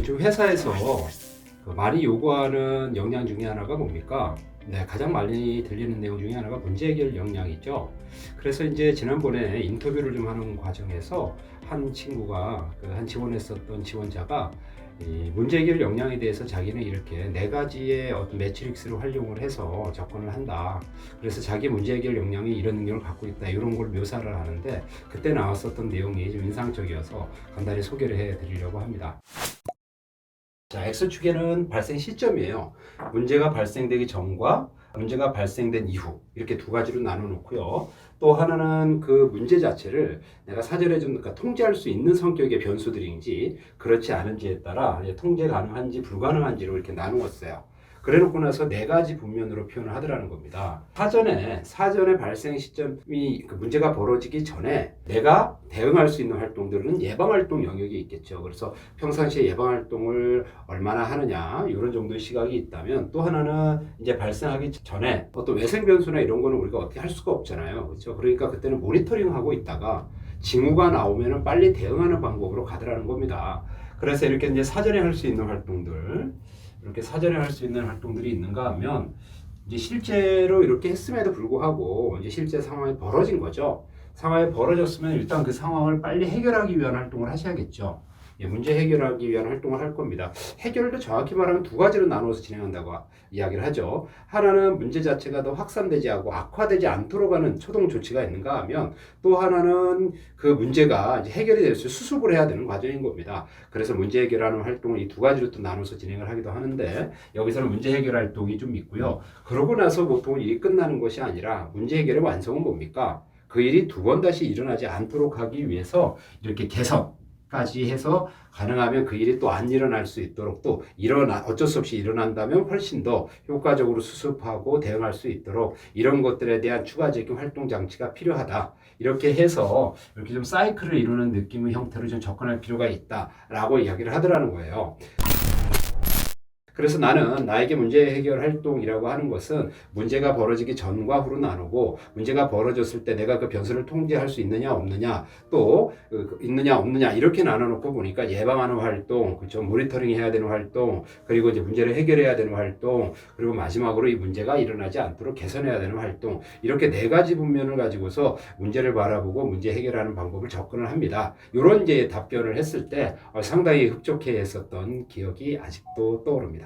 요즘 회사에서 많이 요구하는 역량 중에 하나가 뭡니까? 네, 가장 많이 들리는 내용 중에 하나가 문제 해결 역량이죠. 그래서 이제 지난번에 인터뷰를 좀 하는 과정에서 한 친구가 한 지원했었던 지원자가 이 문제 해결 역량에 대해서 자기는 이렇게 네 가지의 어떤 매트릭스를 활용을 해서 접근을 한다. 그래서 자기 문제 해결 역량이 이런 능력을 갖고 있다. 이런 걸 묘사를 하는데 그때 나왔었던 내용이 좀 인상적이어서 간단히 소개를 해 드리려고 합니다. 자, X축에는 발생 시점이에요. 문제가 발생되기 전과 문제가 발생된 이후 이렇게 두 가지로 나눠 놓고요. 또 하나는 그 문제 자체를 내가 사전에 좀 통제할 수 있는 성격의 변수들인지 그렇지 않은지에 따라 통제 가능한지 불가능한지로 이렇게 나누었어요. 그래 놓고 나서 네 가지 분면으로 표현을 하더라는 겁니다. 사전에 발생 시점이 그 문제가 벌어지기 전에 내가 대응할 수 있는 활동들은 예방활동 영역이 있겠죠. 그래서 평상시에 예방활동을 얼마나 하느냐 이런 정도의 시각이 있다면, 또 하나는 이제 발생하기 전에 어떤 외생 변수나 이런 거는 우리가 어떻게 할 수가 없잖아요. 그렇죠? 그러니까 그때는 모니터링하고 있다가 징후가 나오면은 빨리 대응하는 방법으로 가더라는 겁니다. 그래서 이렇게 이제 사전에 할 수 있는 활동들, 이렇게 사전에 할 수 있는 활동들이 있는가 하면, 이제 실제로 이렇게 했음에도 불구하고 이제 실제 상황이 벌어진 거죠. 상황이 벌어졌으면 일단 그 상황을 빨리 해결하기 위한 활동을 하셔야겠죠. 문제 해결하기 위한 활동을 할 겁니다. 해결도 정확히 말하면 두 가지로 나누어서 진행한다고 이야기를 하죠. 하나는 문제 자체가 더 확산되지 않고 악화되지 않도록 하는 초동 조치가 있는가 하면, 또 하나는 그 문제가 이제 해결이 될 수 수습을 해야 되는 과정인 겁니다. 그래서 문제 해결하는 활동을 이 두 가지로 또 나눠서 진행을 하기도 하는데, 여기서는 문제 해결 활동이 좀 있고요. 그러고 나서 보통 일이 끝나는 것이 아니라 문제 해결의 완성은 뭡니까? 그 일이 두 번 다시 일어나지 않도록 하기 위해서 이렇게 개선까지 해서 가능하면 그 일이 또 안 일어날 수 있도록, 또 어쩔 수 없이 일어난다면 훨씬 더 효과적으로 수습하고 대응할 수 있도록 이런 것들에 대한 추가적인 활동 장치가 필요하다. 이렇게 해서 이렇게 좀 사이클을 이루는 느낌의 형태로 좀 접근할 필요가 있다라고 이야기를 하더라는 거예요. 그래서 나는 나에게 문제 해결 활동이라고 하는 것은 문제가 벌어지기 전과 후로 나누고, 문제가 벌어졌을 때 내가 그 변수를 통제할 수 있느냐 없느냐, 또 있느냐 없느냐 이렇게 나눠놓고 보니까 예방하는 활동, 그렇죠? 모니터링 해야 되는 활동, 그리고 이제 문제를 해결해야 되는 활동, 그리고 마지막으로 이 문제가 일어나지 않도록 개선해야 되는 활동, 이렇게 네 가지 분면을 가지고서 문제를 바라보고 문제 해결하는 방법을 접근을 합니다. 이런 이제 답변을 했을 때 상당히 흡족해 했었던 기억이 아직도 떠오릅니다.